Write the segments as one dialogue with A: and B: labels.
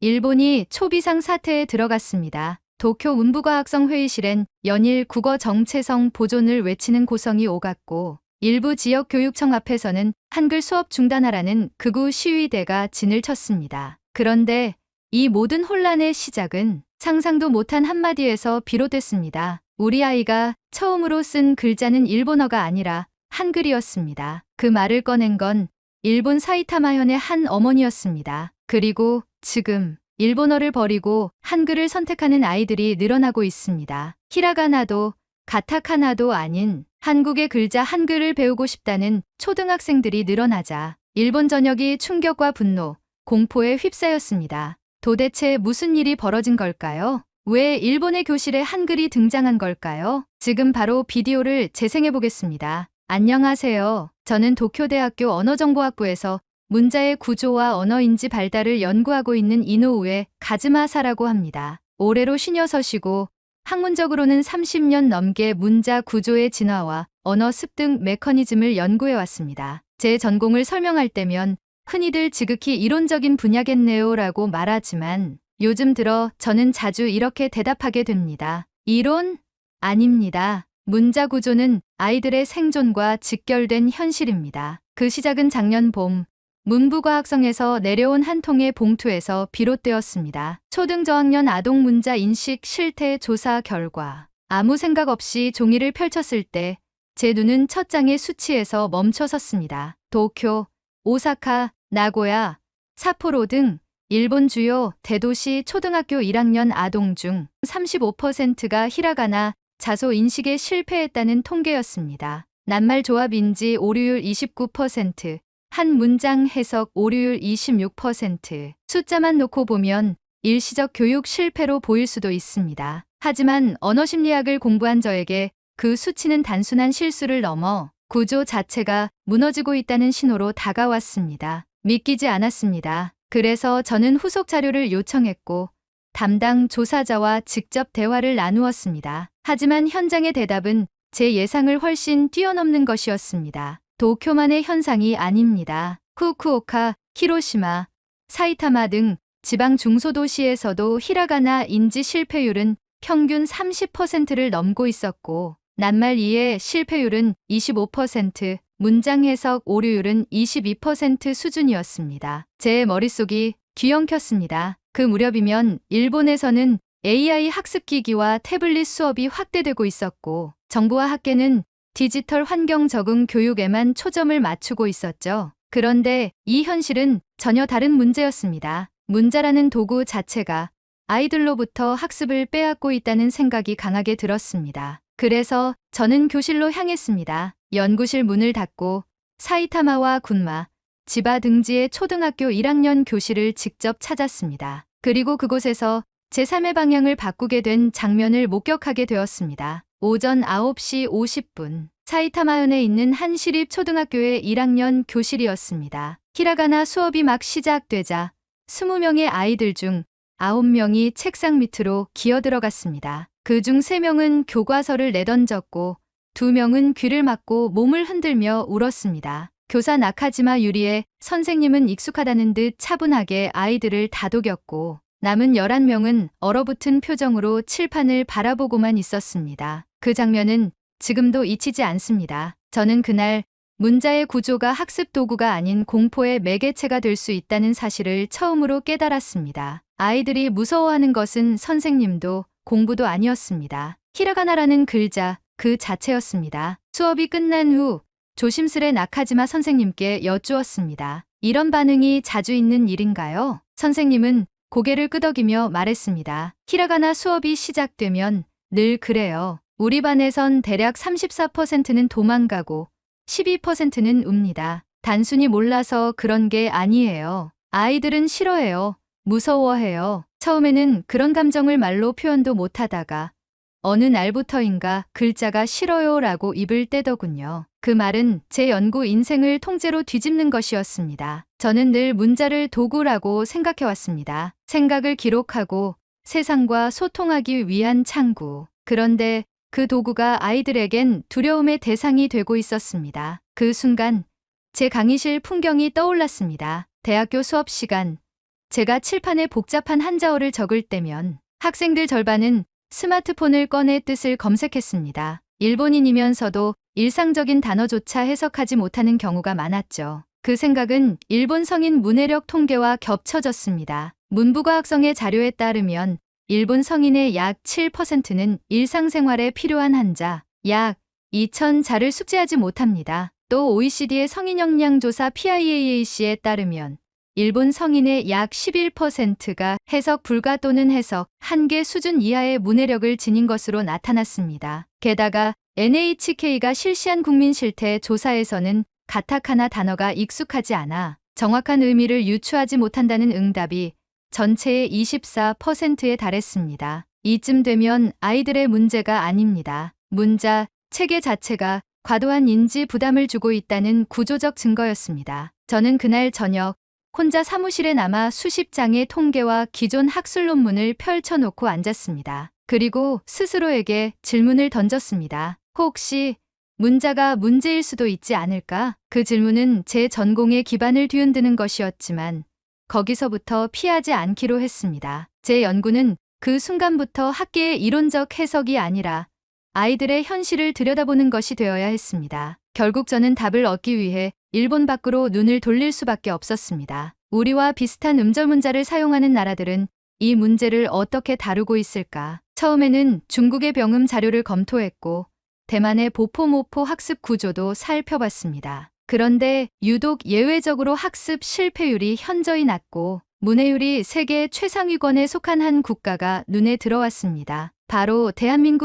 A: 일본이 초비상 사태에 들어갔습니다. 도쿄 문부과학성 회의실엔 연일 국어 정체성 보존을 외치는 고성이 오갔고 일부 지역 교육청 앞에서는 한글 수업 중단하라는 극우 시위대가 진을 쳤습니다. 그런데 이 모든 혼란의 시작은 상상도 못한 한마디에서 비롯됐습니다. 우리 아이가 처음으로 쓴 글자는 일본어가 아니라 한글이었습니다. 그 말을 꺼낸 건 일본 사이타마현의 한 어머니였습니다. 그리고 지금 일본어를 버리고 한글을 선택하는 아이들이 늘어나고 있습니다. 히라가나도 가타카나도 아닌 한국의 글자 한글을 배우고 싶다는 초등학생들이 늘어나자 일본 전역이 충격과 분노, 공포에 휩싸였습니다. 도대체 무슨 일이 벌어진 걸까요? 왜 일본의 교실에 한글이 등장한 걸까요? 지금 바로 비디오를 재생해 보겠습니다. 안녕하세요. 저는 도쿄대학교 언어정보학부에서 문자의 구조와 언어인지 발달을 연구하고 있는 이노우에 가즈마사라고 합니다. 올해로 56이고 학문적으로는 30년 넘게 문자 구조의 진화와 언어 습득 메커니즘을 연구해 왔습니다. 제 전공을 설명할 때면 흔히들 지극히 이론적인 분야겠네요 라고 말하지만 요즘 들어 저는 자주 이렇게 대답하게 됩니다. 이론? 아닙니다. 문자 구조는 아이들의 생존과 직결된 현실입니다. 그 시작은 작년 봄 문부과학성에서 내려온 한 통의 봉투에서 비롯되었습니다. 초등 저학년 아동 문자 인식 실태 조사 결과 아무 생각 없이 종이를 펼쳤을 때 제 눈은 첫 장의 수치에서 멈춰 섰습니다. 도쿄, 오사카, 나고야, 삿포로 등 일본 주요 대도시 초등학교 1학년 아동 중 35%가 히라가나 자소 인식에 실패했다는 통계였습니다. 낱말 조합 인지 오류율 29%, 한 문장 해석 오류율 26%. 숫자만 놓고 보면 일시적 교육 실패로 보일 수도 있습니다. 하지만 언어심리학을 공부한 저에게 그 수치는 단순한 실수를 넘어 구조 자체가 무너지고 있다는 신호로 다가왔습니다. 믿기지 않았습니다. 그래서 저는 후속 자료를 요청했고 담당 조사자와 직접 대화를 나누었습니다. 하지만 현장의 대답은 제 예상을 훨씬 뛰어넘는 것이었습니다. 도쿄만의 현상이 아닙니다. 후쿠오카, 히로시마, 사이타마 등 지방 중소도시에서도 히라가나 인지 실패율은 평균 30%를 넘고 있었고 낱말 이해 실패율은 25%, 문장 해석 오류율은 22% 수준이었습니다. 제 머릿속이 뒤엉켰습니다. 그 무렵이면 일본에서는 AI 학습기기와 태블릿 수업이 확대되고 있었고 정부와 학계는 디지털 환경 적응 교육에만 초점을 맞추고 있었죠. 그런데 이 현실은 전혀 다른 문제였습니다. 문자라는 도구 자체가 아이들로부터 학습을 빼앗고 있다는 생각이 강하게 들었습니다. 그래서 저는 교실로 향했습니다. 연구실 문을 닫고 사이타마와 군마, 지바 등지의 초등학교 1학년 교실을 직접 찾았습니다. 그리고 그곳에서 제3의 방향을 바꾸게 된 장면을 목격하게 되었습니다. 오전 9시 50분, 사이타마현에 있는 한 시립 초등학교의 1학년 교실이었습니다. 히라가나 수업이 막 시작되자 20명의 아이들 중 9명이 책상 밑으로 기어들어갔습니다. 그중 3명은 교과서를 내던졌고 2명은 귀를 막고 몸을 흔들며 울었습니다. 교사 나카지마 유리에 선생님은 익숙하다는 듯 차분하게 아이들을 다독였고 남은 11명은 얼어붙은 표정으로 칠판을 바라보고만 있었습니다. 그 장면은 지금도 잊히지 않습니다. 저는 그날 문자의 구조가 학습 도구가 아닌 공포의 매개체가 될 수 있다는 사실을 처음으로 깨달았습니다. 아이들이 무서워하는 것은 선생님도 공부도 아니었습니다. 히라가나라는 글자 그 자체였습니다. 수업이 끝난 후 조심스레 나카지마 선생님께 여쭈었습니다. 이런 반응이 자주 있는 일인가요? 선생님은 고개를 끄덕이며 말했습니다. 히라가나 수업이 시작되면 늘 그래요. 우리 반에선 대략 34%는 도망가고 12%는 웁니다. 단순히 몰라서 그런 게 아니에요. 아이들은 싫어해요. 무서워해요. 처음에는 그런 감정을 말로 표현도 못하다가 어느 날부터인가 글자가 싫어요 라고 입을 떼더군요. 그 말은 제 연구 인생을 통째로 뒤집는 것이었습니다. 저는 늘 문자를 도구라고 생각해왔습니다. 생각을 기록하고 세상과 소통하기 위한 창구. 그런데 그 도구가 아이들에겐 두려움의 대상이 되고 있었습니다. 그 순간 제 강의실 풍경이 떠올랐습니다. 대학교 수업 시간, 제가 칠판에 복잡한 한자어를 적을 때면 학생들 절반은 스마트폰을 꺼내 뜻을 검색했습니다. 일본인이면서도 일상적인 단어조차 해석하지 못하는 경우가 많았죠. 그 생각은 일본 성인 문해력 통계와 겹쳐졌습니다. 문부과학성의 자료에 따르면 일본 성인의 약 7%는 일상생활에 필요한 한자 약 2,000자를 숙지하지 못합니다. 또 OECD의 성인 역량조사 PIAAC에 따르면 일본 성인의 약 11%가 해석 불가 또는 해석 한계 수준 이하의 문해력을 지닌 것으로 나타났습니다. 게다가 NHK가 실시한 국민 실태 조사에서는 가타카나 단어가 익숙하지 않아 정확한 의미를 유추하지 못한다는 응답이 전체의 24%에 달했습니다. 이쯤 되면 아이들의 문제가 아닙니다. 문자, 체계 자체가 과도한 인지 부담을 주고 있다는 구조적 증거였습니다. 저는 그날 저녁 혼자 사무실에 남아 수십 장의 통계와 기존 학술 논문을 펼쳐놓고 앉았습니다. 그리고 스스로에게 질문을 던졌습니다. 혹시 문자가 문제일 수도 있지 않을까? 그 질문은 제 전공의 기반을 뒤흔드는 것이었지만 거기서부터 피하지 않기로 했습니다. 제 연구는 그 순간부터 학계의 이론적 해석이 아니라 아이들의 현실을 들여다보는 것이 되어야 했습니다. 결국 저는 답을 얻기 위해 일본 밖으로 눈을 돌릴 수밖에 없었습니다. 우리와 비슷한 음절문자를 사용하는 나라들은 이 문제를 어떻게 다루고 있을까? 처음에는 중국의 병음 자료를 검토했고 대만의 보포모포 학습 구조도 살펴봤습니다. 그런데 유독 예외적으로 학습 실패율이 현저히 낮고 문해율이 세계 최상위권에 속한 한 국가가 눈에 들어왔습니다. 바로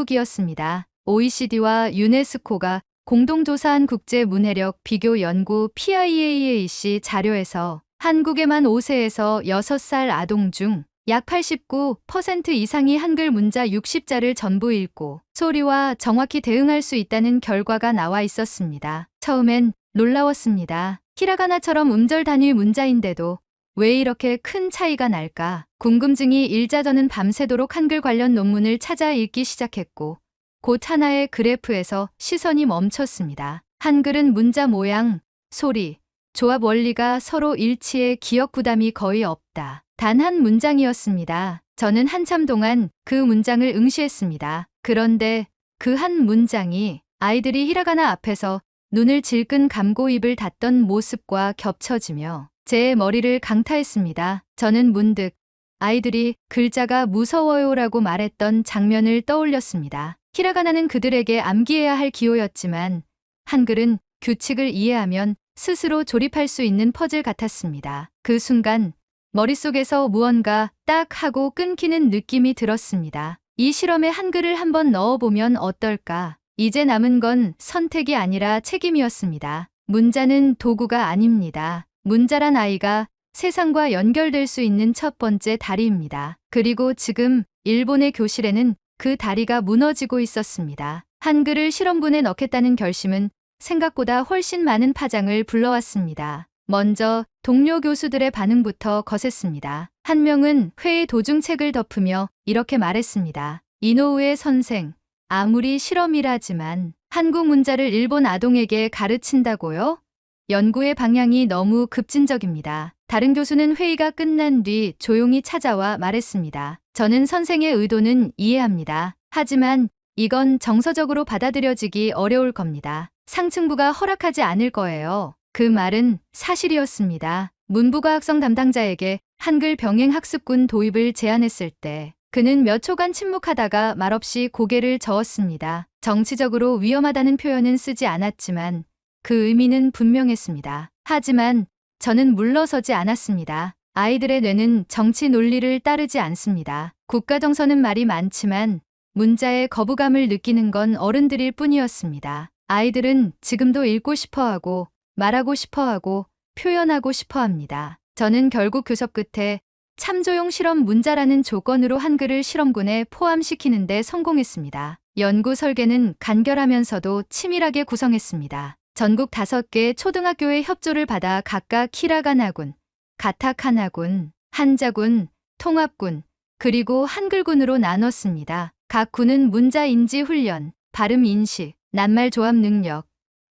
A: 대한민국이었습니다. OECD와 유네스코가 공동조사한 국제 문해력 비교 연구 PIAAC 자료에서 한국의 만 5세에서 6살 아동 중 약 89% 이상이 한글 문자 60자를 전부 읽고 소리와 정확히 대응할 수 있다는 결과가 나와 있었습니다. 처음엔 놀라웠습니다. 히라가나처럼 음절 단위 문자인데도 왜 이렇게 큰 차이가 날까? 궁금증이 일자 저는 밤새도록 한글 관련 논문을 찾아 읽기 시작했고 곧 하나의 그래프에서 시선이 멈췄습니다. 한글은 문자 모양, 소리, 조합 원리가 서로 일치해 기억 부담이 거의 없다. 단 한 문장이었습니다. 저는 한참 동안 그 문장을 응시했습니다. 그런데 그 한 문장이 아이들이 히라가나 앞에서 눈을 질끈 감고 입을 닫던 모습과 겹쳐지며 제 머리를 강타했습니다. 저는 문득 아이들이 글자가 무서워요라고 말했던 장면을 떠올렸습니다. 히라가나는 그들에게 암기해야 할 기호였지만 한글은 규칙을 이해하면 스스로 조립할 수 있는 퍼즐 같았습니다. 그 순간 머릿속에서 무언가 딱 하고 끊기는 느낌이 들었습니다. 이 실험에 한글을 한번 넣어보면 어떨까? 이제 남은 건 선택이 아니라 책임이었습니다. 문자는 도구가 아닙니다. 문자란 아이가 세상과 연결될 수 있는 첫 번째 다리입니다. 그리고 지금 일본의 교실에는 그 다리가 무너지고 있었습니다. 한글을 실험군에 넣겠다는 결심은 생각보다 훨씬 많은 파장을 불러왔습니다. 먼저 동료 교수들의 반응부터 거셌습니다. 한 명은 회의 도중 책을 덮으며 이렇게 말했습니다. 이노우에 선생, 아무리 실험이라지만 한국 문자를 일본 아동에게 가르친다고요? 연구의 방향이 너무 급진적입니다. 다른 교수는 회의가 끝난 뒤 조용히 찾아와 말했습니다. 저는 선생의 의도는 이해합니다. 하지만 이건 정서적으로 받아들여지기 어려울 겁니다. 상층부가 허락하지 않을 거예요. 그 말은 사실이었습니다. 문부과학성 담당자에게 한글 병행 학습군 도입을 제안했을 때 그는 몇 초간 침묵하다가 말없이 고개를 저었습니다. 정치적으로 위험하다는 표현은 쓰지 않았지만 그 의미는 분명했습니다. 하지만 저는 물러서지 않았습니다. 아이들의 뇌는 정치 논리를 따르지 않습니다. 국가 정서는 말이 많지만 문자에 거부감을 느끼는 건 어른들일 뿐이었습니다. 아이들은 지금도 읽고 싶어하고 말하고 싶어하고 표현하고 싶어합니다. 저는 결국 교섭 끝에 참조용 실험 문자라는 조건으로 한글을 실험군에 포함시키는 데 성공했습니다. 연구 설계는 간결하면서도 치밀하게 구성했습니다. 전국 5개 초등학교의 협조를 받아 각각 히라가나군, 가타카나군, 한자군, 통합군, 그리고 한글군으로 나눴습니다. 각 군은 문자 인지 훈련, 발음 인식, 낱말 조합 능력,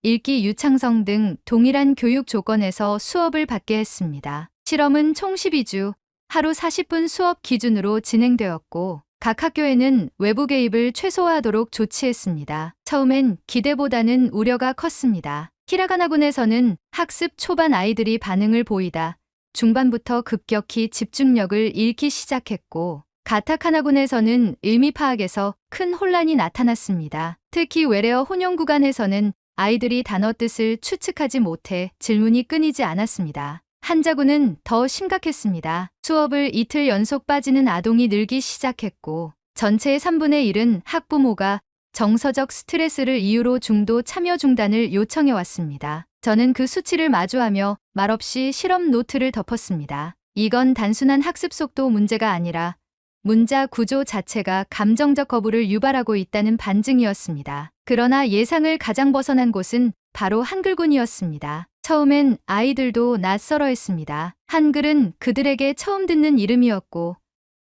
A: 읽기 유창성 등 동일한 교육 조건에서 수업을 받게 했습니다. 실험은 총 12주, 하루 40분 수업 기준으로 진행되었고 각 학교에는 외부 개입을 최소화하도록 조치했습니다. 처음엔 기대보다는 우려가 컸습니다. 히라가나군에서는 학습 초반 아이들이 반응을 보이다 중반부터 급격히 집중력을 잃기 시작했고 가타카나군에서는 의미 파악에서 큰 혼란이 나타났습니다. 특히 외래어 혼용 구간에서는 아이들이 단어 뜻을 추측하지 못해 질문이 끊이지 않았습니다. 한자군은 더 심각했습니다. 수업을 이틀 연속 빠지는 아동이 늘기 시작했고 전체의 3분의 1은 학부모가 정서적 스트레스를 이유로 중도 참여 중단을 요청해왔습니다. 저는 그 수치를 마주하며 말없이 실험 노트를 덮었습니다. 이건 단순한 학습 속도 문제가 아니라 문자 구조 자체가 감정적 거부를 유발하고 있다는 반증이었습니다. 그러나 예상을 가장 벗어난 곳은 바로 한글군이었습니다. 처음엔 아이들도 낯설어했습니다. 한글은 그들에게 처음 듣는 이름이었고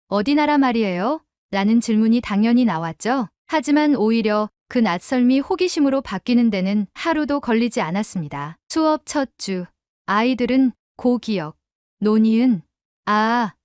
A: 어디 나라 말이에요? 라는 질문이 당연히 나왔죠. 하지만 오히려 그 낯설미 호기심으로 바뀌는 데는 하루도 걸리지 않았습니다. 수업 첫 주, 아이들은 고기역, 논이은,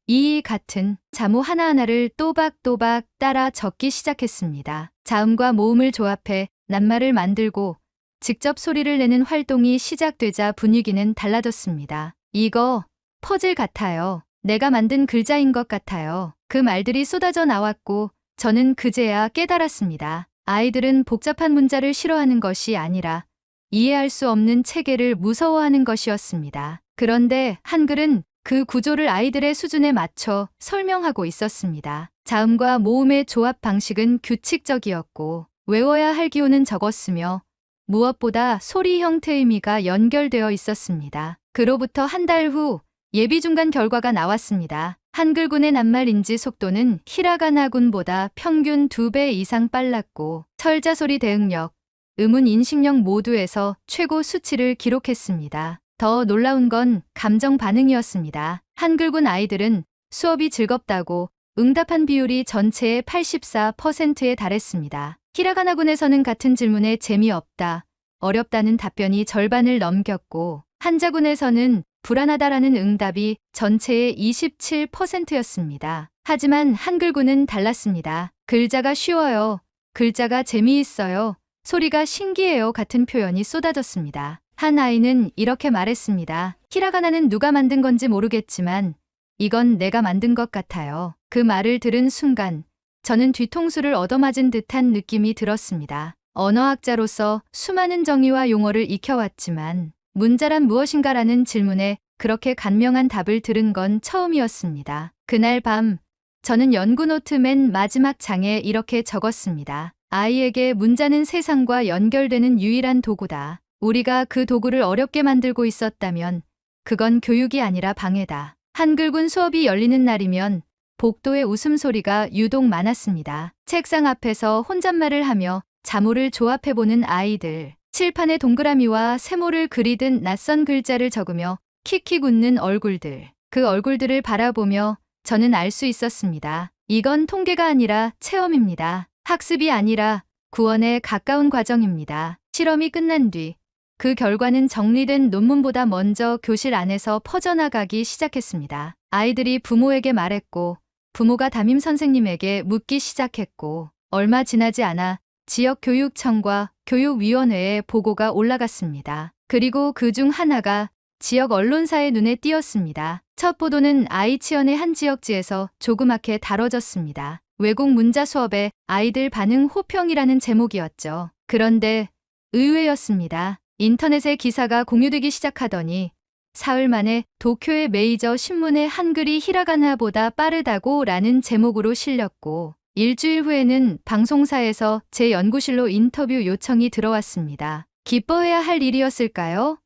A: 이 같은 자모 하나하나를 또박또박 따라 적기 시작했습니다. 자음과 모음을 조합해 낱말을 만들고 직접 소리를 내는 활동이 시작되자 분위기는 달라졌습니다. 이거 퍼즐 같아요. 내가 만든 글자인 것 같아요. 그 말들이 쏟아져 나왔고 저는 그제야 깨달았습니다. 아이들은 복잡한 문자를 싫어하는 것이 아니라 이해할 수 없는 체계를 무서워하는 것이었습니다. 그런데 한글은 그 구조를 아이들의 수준에 맞춰 설명하고 있었습니다. 자음과 모음의 조합 방식은 규칙적이었고 외워야 할 기호는 적었으며 무엇보다 소리 형태의 미가 연결되어 있었습니다. 그로부터 한 달 후 예비 중간 결과가 나왔습니다. 한글군의 낱말 인지 속도는 히라가나군보다 평균 2배 이상 빨랐고 철자소리 대응력, 음운 인식력 모두에서 최고 수치를 기록했습니다. 더 놀라운 건 감정 반응이었습니다. 한글군 아이들은 수업이 즐겁다고 응답한 비율이 전체의 84%에 달했습니다. 히라가나군에서는 같은 질문에 재미없다, 어렵다는 답변이 절반을 넘겼고 한자군에서는 불안하다라는 응답이 전체의 27%였습니다. 하지만 한글군은 달랐습니다. 글자가 쉬워요. 글자가 재미있어요. 소리가 신기해요 같은 표현이 쏟아졌습니다. 한 아이는 이렇게 말했습니다. 히라가나는 누가 만든 건지 모르겠지만 이건 내가 만든 것 같아요. 그 말을 들은 순간 저는 뒤통수를 얻어맞은 듯한 느낌이 들었습니다. 언어학자로서 수많은 정의와 용어를 익혀왔지만 문자란 무엇인가라는 질문에 그렇게 간명한 답을 들은 건 처음이었습니다. 그날 밤 저는 연구 노트 맨 마지막 장에 이렇게 적었습니다. 아이에게 문자는 세상과 연결되는 유일한 도구다. 우리가 그 도구를 어렵게 만들고 있었다면 그건 교육이 아니라 방해다. 한글군 수업이 열리는 날이면 복도의 웃음소리가 유독 많았습니다. 책상 앞에서 혼잣말을 하며 자모를 조합해보는 아이들, 칠판에 동그라미와 세모를 그리듯 낯선 글자를 적으며 킥킥 웃는 얼굴들. 그 얼굴들을 바라보며 저는 알 수 있었습니다. 이건 통계가 아니라 체험입니다. 학습이 아니라 구원에 가까운 과정입니다. 실험이 끝난 뒤 그 결과는 정리된 논문보다 먼저 교실 안에서 퍼져나가기 시작했습니다. 아이들이 부모에게 말했고 부모가 담임 선생님에게 묻기 시작했고 얼마 지나지 않아 지역교육청과 교육위원회에 보고가 올라갔습니다. 그리고 그중 하나가 지역 언론사의 눈에 띄었습니다. 첫 보도는 아이치현의 한 지역지에서 조그맣게 다뤄졌습니다. 외국 문자 수업에 아이들 반응 호평이라는 제목이었죠. 그런데 의외였습니다. 인터넷에 기사가 공유되기 시작하더니 사흘 만에 도쿄의 메이저 신문에 한글이 히라가나보다 빠르다고 라는 제목으로 실렸고 일주일 후에는 방송사에서 제 연구실로 인터뷰 요청이 들어왔습니다. 기뻐해야 할 일이었을까요?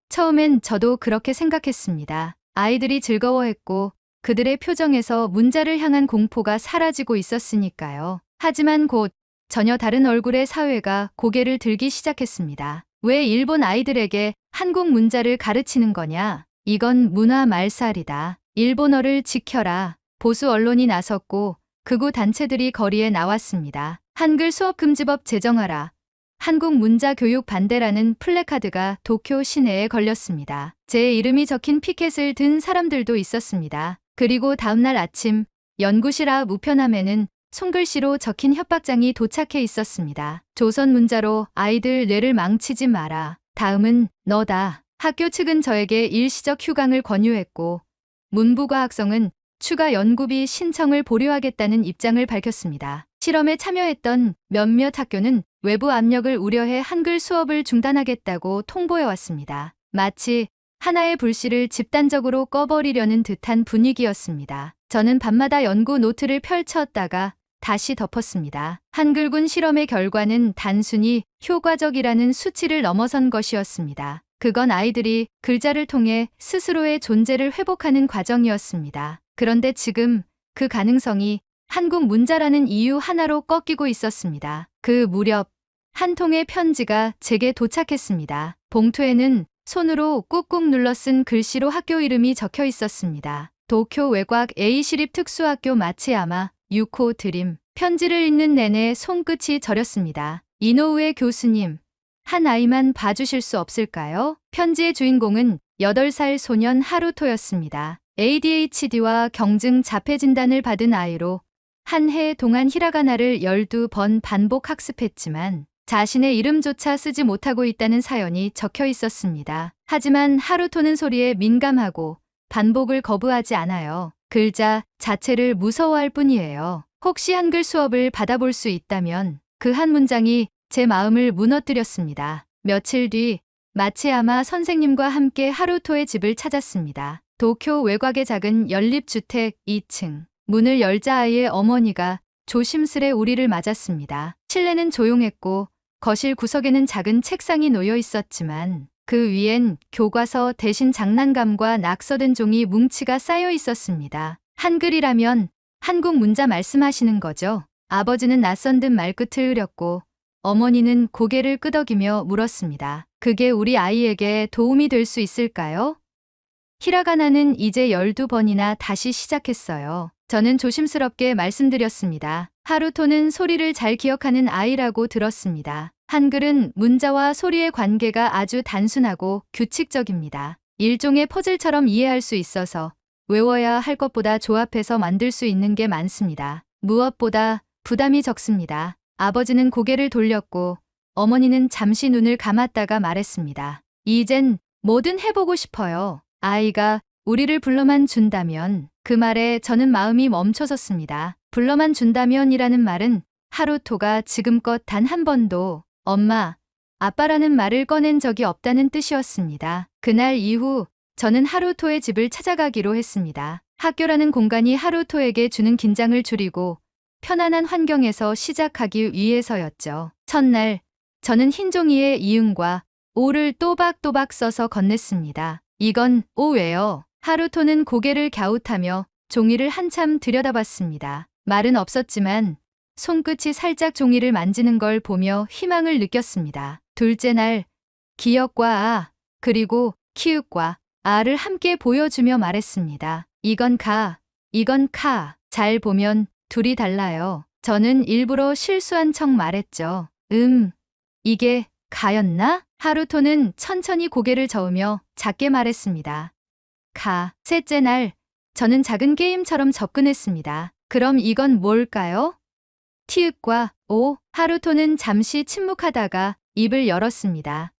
A: 처음엔 저도 그렇게 생각했습니다. 아이들이 즐거워했고 그들의 표정에서 문자를 향한 공포가 사라지고 있었으니까요. 하지만 곧 전혀 다른 얼굴의 사회가 고개를 들기 시작했습니다. 왜 일본 아이들에게 한국 문자를 가르치는 거냐? 이건 문화 말살이다. 일본어를 지켜라. 보수 언론이 나섰고 극우 단체들이 거리에 나왔습니다. 한글 수업 금지법 제정하라. 한국 문자 교육 반대라는 플래카드가 도쿄 시내에 걸렸습니다. 제 이름이 적힌 피켓을 든 사람들도 있었습니다. 그리고 다음날 아침 연구실 앞 우편함에는 손글씨로 적힌 협박장이 도착해 있었습니다. 조선 문자로 아이들 뇌를 망치지 마라. 다음은 너다. 학교 측은 저에게 일시적 휴강을 권유했고 문부과학성은 추가 연구비 신청을 보류하겠다는 입장을 밝혔습니다. 실험에 참여했던 몇몇 학교는 외부 압력을 우려해 한글 수업을 중단하겠다고 통보해왔습니다. 마치 하나의 불씨를 집단적으로 꺼버리려는 듯한 분위기였습니다. 저는 밤마다 연구 노트를 펼쳤다가 다시 덮었습니다. 한글군 실험의 결과는 단순히 효과적이라는 수치를 넘어선 것이었습니다. 그건 아이들이 글자를 통해 스스로의 존재를 회복하는 과정이었습니다. 그런데 지금 그 가능성이 한국 문자라는 이유 하나로 꺾이고 있었습니다. 그 무렵 한 통의 편지가 제게 도착했습니다. 봉투에는 손으로 꾹꾹 눌러 쓴 글씨로 학교 이름이 적혀 있었습니다. 도쿄 외곽 A시립특수학교 마츠야마 6호 드림. 편지를 읽는 내내 손끝이 저렸습니다. 이노우에 교수님, 한 아이만 봐주실 수 없을까요? 편지의 주인공은 8살 소년 하루토였습니다. ADHD와 경증 자폐 진단을 받은 아이로 한 해 동안 히라가나를 12번 반복 학습했지만 자신의 이름조차 쓰지 못하고 있다는 사연이 적혀 있었습니다. 하지만 하루토는 소리에 민감하고 반복을 거부하지 않아요. 글자 자체를 무서워할 뿐이에요. 혹시 한글 수업을 받아볼 수 있다면 그 한 문장이 제 마음을 무너뜨렸습니다. 며칠 뒤 마츠야마 선생님과 함께 하루토의 집을 찾았습니다. 도쿄 외곽의 작은 연립주택 2층. 문을 열자 아이의 어머니가 조심스레 우리를 맞았습니다. 실내는 조용했고 거실 구석에는 작은 책상이 놓여 있었지만 그 위엔 교과서 대신 장난감과 낙서된 종이 뭉치가 쌓여 있었습니다. 한글이라면 한국 문자 말씀하시는 거죠? 아버지는 낯선 듯 말끝을 흐렸고 어머니는 고개를 끄덕이며 물었습니다. 그게 우리 아이에게 도움이 될 수 있을까요? 히라가나는 이제 12번이나 다시 시작했어요. 저는 조심스럽게 말씀드렸습니다. 하루토는 소리를 잘 기억하는 아이라고 들었습니다. 한글은 문자와 소리의 관계가 아주 단순하고 규칙적입니다. 일종의 퍼즐처럼 이해할 수 있어서 외워야 할 것보다 조합해서 만들 수 있는 게 많습니다. 무엇보다 부담이 적습니다. 아버지는 고개를 돌렸고 어머니는 잠시 눈을 감았다가 말했습니다. 이젠 뭐든 해보고 싶어요. 아이가 우리를 불러만 준다면. 그 말에 저는 마음이 멈춰섰습니다. 불러만 준다면이라는 말은 하루토가 지금껏 단 한 번도 엄마, 아빠라는 말을 꺼낸 적이 없다는 뜻이었습니다. 그날 이후 저는 하루토의 집을 찾아가기로 했습니다. 학교라는 공간이 하루토에게 주는 긴장을 줄이고 편안한 환경에서 시작하기 위해서였죠. 첫날, 저는 흰 종이에 이응과 오를 또박또박 써서 건넸습니다. 이건 오예요. 하루토는 고개를 갸웃하며 종이를 한참 들여다봤습니다. 말은 없었지만 손끝이 살짝 종이를 만지는 걸 보며 희망을 느꼈습니다. 둘째 날, 기역과 아, 그리고 키읔과 아를 함께 보여주며 말했습니다. 이건 가, 이건 카. 잘 보면 둘이 달라요. 저는 일부러 실수한 척 말했죠. 이게 가였나? 하루토는 천천히 고개를 저으며 작게 말했습니다. 가. 셋째 날, 저는 작은 게임처럼 접근했습니다. 그럼 이건 뭘까요? 티읕과 오. 하루토는 잠시 침묵하다가 입을 열었습니다.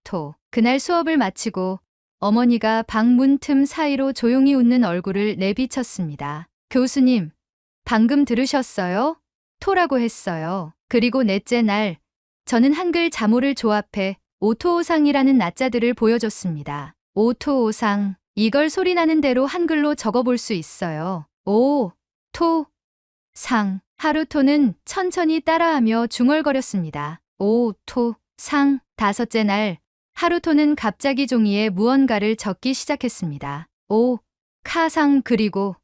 A: 토. 그날 수업을 마치고 어머니가 방문 틈 사이로 조용히 웃는 얼굴을 내비쳤습니다. 교수님, 방금 들으셨어요? 토라고 했어요. 그리고 넷째 날, 저는 한글 자모를 조합해 오토오상이라는 낮자들을 보여줬습니다. 오토오상. 이걸 소리나는 대로 한글로 적어볼 수 있어요. 오, 토, 상. 하루토는 천천히 따라하며 중얼거렸습니다. 오, 토, 상. 다섯째 날, 하루토는 갑자기 종이에 무언가를 적기 시작했습니다. 오, 카상 그리고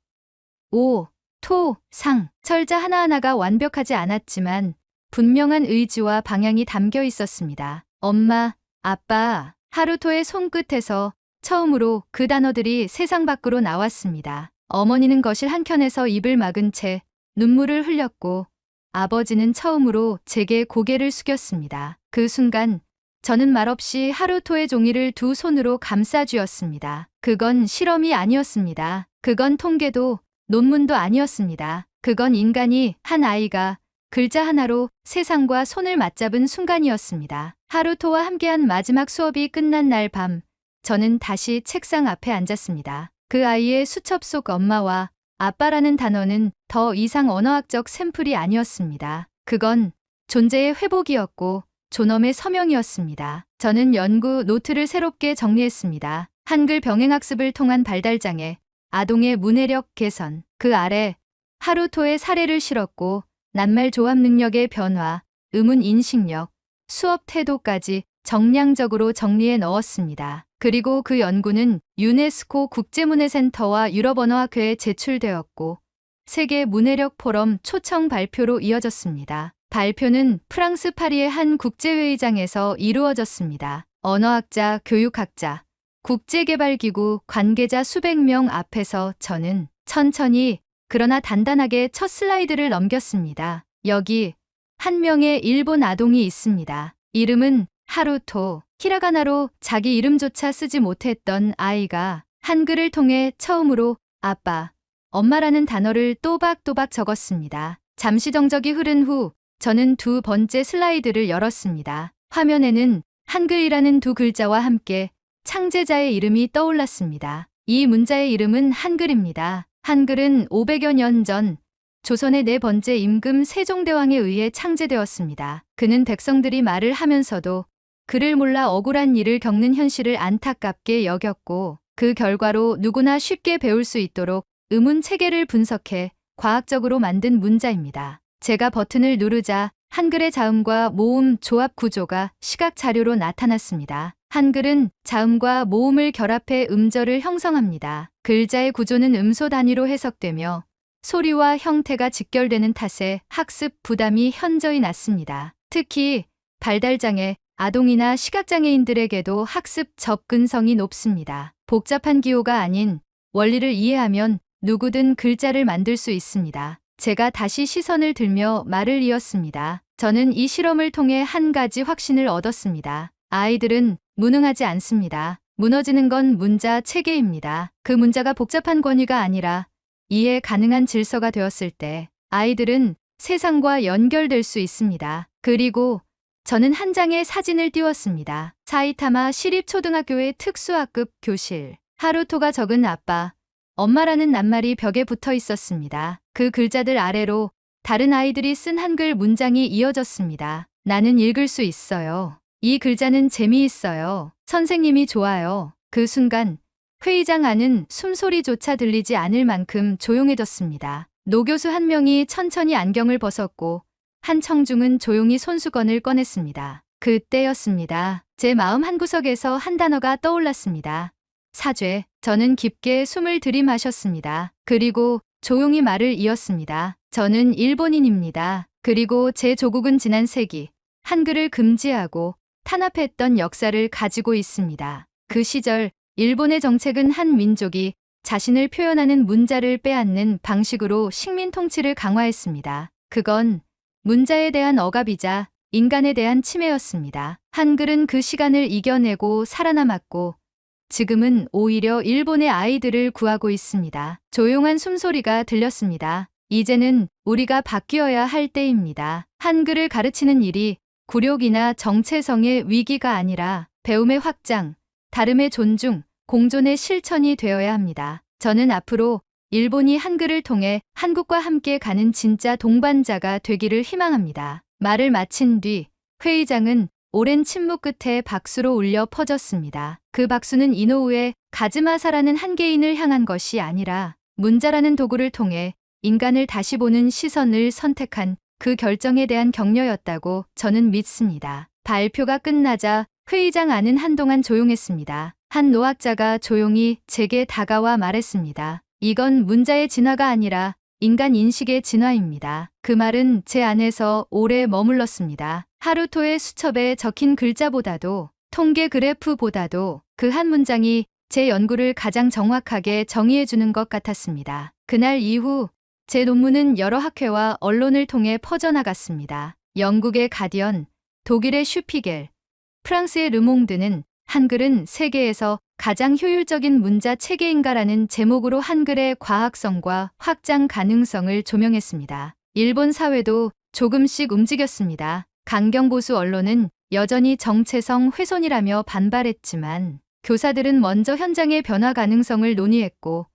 A: 오, 토, 상. 철자 하나하나가 완벽하지 않았지만 분명한 의지와 방향이 담겨 있었습니다. 엄마, 아빠. 하루토의 손끝에서 처음으로 그 단어들이 세상 밖으로 나왔습니다. 어머니는 거실 한켠에서 입을 막은 채 눈물을 흘렸고 아버지는 처음으로 제게 고개를 숙였습니다. 그 순간 저는 말없이 하루토의 종이를 두 손으로 감싸 쥐었습니다. 그건 실험이 아니었습니다. 그건 통계도 논문도 아니었습니다. 그건 인간이 한 아이가 글자 하나로 세상과 손을 맞잡은 순간이었습니다. 하루토와 함께한 마지막 수업이 끝난 날 밤, 저는 다시 책상 앞에 앉았습니다. 그 아이의 수첩 속 엄마와 아빠라는 단어는 더 이상 언어학적 샘플이 아니었습니다. 그건 존재의 회복이었고 존엄의 서명이었습니다. 저는 연구 노트를 새롭게 정리했습니다. 한글 병행학습을 통한 발달장애, 아동의 문해력 개선, 그 아래 하루토의 사례를 실었고 낱말 조합 능력의 변화, 의문 인식력, 수업 태도까지 정량적으로 정리해 넣었습니다. 그리고 그 연구는 유네스코 국제문해센터와 유럽언어학회에 제출되었고 세계 문해력 포럼 초청 발표로 이어졌습니다. 발표는 프랑스 파리의 한 국제회의장에서 이루어졌습니다. 언어학자, 교육학자, 국제개발기구 관계자 수백 명 앞에서 저는 천천히 그러나 단단하게 첫 슬라이드를 넘겼습니다. 여기 한 명의 일본 아동이 있습니다. 이름은 하루토. 히라가나로 자기 이름조차 쓰지 못했던 아이가 한글을 통해 처음으로 아빠, 엄마라는 단어를 또박또박 적었습니다. 잠시 정적이 흐른 후 저는 두 번째 슬라이드를 열었습니다. 화면에는 한글이라는 두 글자와 함께 창제자의 이름이 떠올랐습니다. 이 문자의 이름은 한글입니다. 한글은 500여 년 전 조선의 네 번째 임금 세종대왕에 의해 창제되었습니다. 그는 백성들이 말을 하면서도 글을 몰라 억울한 일을 겪는 현실을 안타깝게 여겼고 그 결과로 누구나 쉽게 배울 수 있도록 의문 체계를 분석해 과학적으로 만든 문자입니다. 제가 버튼을 누르자 한글의 자음과 모음 조합 구조가 시각 자료로 나타났습니다. 한글은 자음과 모음을 결합해 음절을 형성합니다. 글자의 구조는 음소 단위로 해석되며 소리와 형태가 직결되는 탓에 학습 부담이 현저히 낮습니다. 특히 발달장애, 아동이나 시각장애인들에게도 학습 접근성이 높습니다. 복잡한 기호가 아닌 원리를 이해하면 누구든 글자를 만들 수 있습니다. 제가 다시 시선을 들며 말을 이었습니다. 저는 이 실험을 통해 한 가지 확신을 얻었습니다. 아이들은 무능하지 않습니다. 무너지는 건 문자 체계입니다. 그 문자가 복잡한 권위가 아니라 이해 가능한 질서가 되었을 때 아이들은 세상과 연결될 수 있습니다. 그리고 저는 한 장의 사진을 띄웠습니다. 사이타마 시립초등학교의 특수학급 교실. 하루토가 적은 아빠, 엄마라는 낱말이 벽에 붙어 있었습니다. 그 글자들 아래로 다른 아이들이 쓴 한글 문장이 이어졌습니다. 나는 읽을 수 있어요. 이 글자는 재미있어요. 선생님이 좋아요. 그 순간 회의장 안은 숨소리조차 들리지 않을 만큼 조용해졌습니다. 노교수 한 명이 천천히 안경을 벗었고 한 청중은 조용히 손수건을 꺼냈습니다. 그때였습니다. 제 마음 한구석에서 한 단어가 떠올랐습니다. 사죄. 저는 깊게 숨을 들이마셨습니다. 그리고 조용히 말을 이었습니다. 저는 일본인입니다. 그리고 제 조국은 지난 세기 한글을 금지하고 탄압했던 역사를 가지고 있습니다. 그 시절 일본의 정책은 한 민족이 자신을 표현하는 문자를 빼앗는 방식으로 식민 통치를 강화했습니다. 그건 문자에 대한 억압이자 인간에 대한 침해였습니다. 한글은 그 시간을 이겨내고 살아남았고 지금은 오히려 일본의 아이들을 구하고 있습니다. 조용한 숨소리가 들렸습니다. 이제는 우리가 바뀌어야 할 때입니다. 한글을 가르치는 일이 굴욕이나 정체성의 위기가 아니라 배움의 확장, 다름의 존중, 공존의 실천이 되어야 합니다. 저는 앞으로 일본이 한글을 통해 한국과 함께 가는 진짜 동반자가 되기를 희망합니다. 말을 마친 뒤 회의장은 오랜 침묵 끝에 박수로 울려 퍼졌습니다. 그 박수는 이노우에 가즈마사라는 한 개인을 향한 것이 아니라 문자라는 도구를 통해 인간을 다시 보는 시선을 선택한 그 결정에 대한 격려였다고 저는 믿습니다. 발표가 끝나자 회의장 안은 한동안 조용했습니다. 한 노학자가 조용히 제게 다가와 말했습니다. 이건 문자의 진화가 아니라 인간 인식의 진화입니다. 그 말은 제 안에서 오래 머물렀습니다. 하루토의 수첩에 적힌 글자보다도 통계 그래프보다도 그 한 문장이 제 연구를 가장 정확하게 정의해주는 것 같았습니다. 그날 이후 제 논문은 여러 학회와 언론을 통해 퍼져나갔습니다. 영국의 가디언, 독일의 슈피겔, 프랑스의 르몽드는 한글은 세계에서 가장 효율적인 문자 체계인가라는 제목으로 한글의 과학성과 확장 가능성을 조명했습니다. 일본 사회도 조금씩 움직였습니다. 강경보수 언론은 여전히 정체성 훼손이라며 반발했지만 교사들은 먼저 현장의 변화 가능성을 논의했고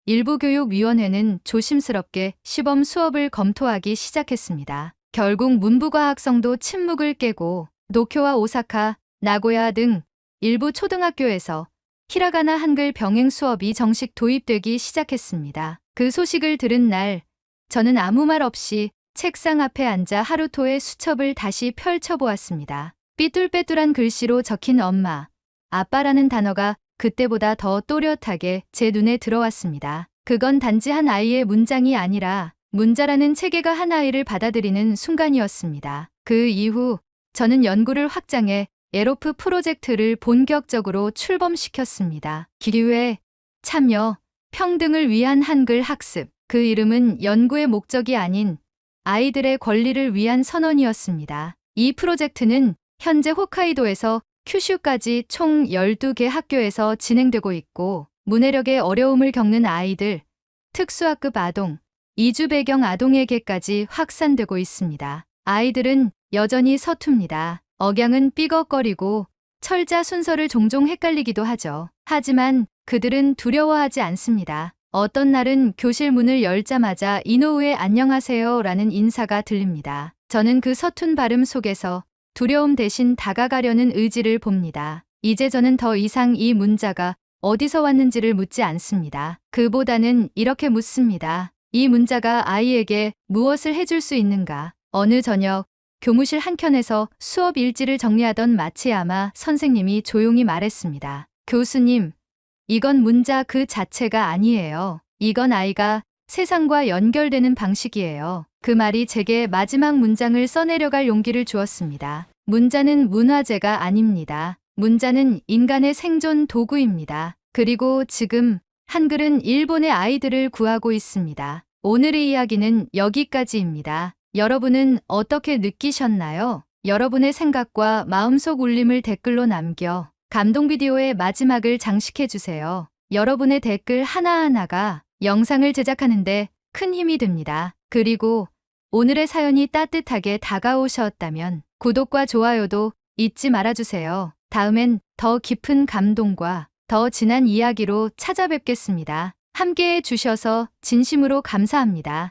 A: 일부 교육위원회는 조심스럽게 시범 수업을 검토하기 시작했습니다. 결국 문부과학성도 침묵을 깨고 도쿄와 오사카, 나고야 등 일부 초등학교에서 히라가나 한글 병행 수업이 정식 도입되기 시작했습니다. 그 소식을 들은 날 저는 아무 말 없이 책상 앞에 앉아 하루토의 수첩을 다시 펼쳐보았습니다. 삐뚤빼뚤한 글씨로 적힌 엄마, 아빠라는 단어가 그때보다 더 또렷하게 제 눈에 들어왔습니다. 그건 단지 한 아이의 문장이 아니라 문자라는 체계가 한 아이를 받아들이는 순간이었습니다. 그 이후 저는 연구를 확장해 에로프 프로젝트를 본격적으로 출범시켰습니다. 기회, 참여, 평등을 위한 한글 학습. 그 이름은 연구의 목적이 아닌 아이들의 권리를 위한 선언이었습니다. 이 프로젝트는 현재 홋카이도에서 큐슈까지 총 12개 학교에서 진행되고 있고 문해력의 어려움을 겪는 아이들, 특수학급 아동, 이주 배경 아동에게까지 확산되고 있습니다. 아이들은 여전히 서툽니다. 억양은 삐걱거리고 철자 순서를 종종 헷갈리기도 하죠. 하지만 그들은 두려워하지 않습니다. 어떤 날은 교실 문을 열자마자 이노우에 안녕하세요 라는 인사가 들립니다. 저는 그 서툰 발음 속에서 두려움 대신 다가가려는 의지를 봅니다. 이제 저는 더 이상 이 문자가 어디서 왔는지를 묻지 않습니다. 그보다는 이렇게 묻습니다. 이 문자가 아이에게 무엇을 해줄 수 있는가? 어느 저녁 교무실 한켠에서 수업 일지를 정리하던 마치야마 선생님이 조용히 말했습니다. 교수님, 이건 문자 그 자체가 아니에요. 이건 아이가 세상과 연결되는 방식이에요. 그 말이 제게 마지막 문장을 써내려갈 용기를 주었습니다. 문자는 문화재가 아닙니다. 문자는 인간의 생존 도구입니다. 그리고 지금 한글은 일본의 아이들을 구하고 있습니다. 오늘의 이야기는 여기까지입니다. 여러분은 어떻게 느끼셨나요? 여러분의 생각과 마음속 울림을 댓글로 남겨 감동 비디오의 마지막을 장식해주세요. 여러분의 댓글 하나하나가 영상을 제작하는데 큰 힘이 됩니다. 그리고 오늘의 사연이 따뜻하게 다가오셨다면 구독과 좋아요도 잊지 말아주세요. 다음엔 더 깊은 감동과 더 진한 이야기로 찾아뵙겠습니다. 함께해 주셔서 진심으로 감사합니다.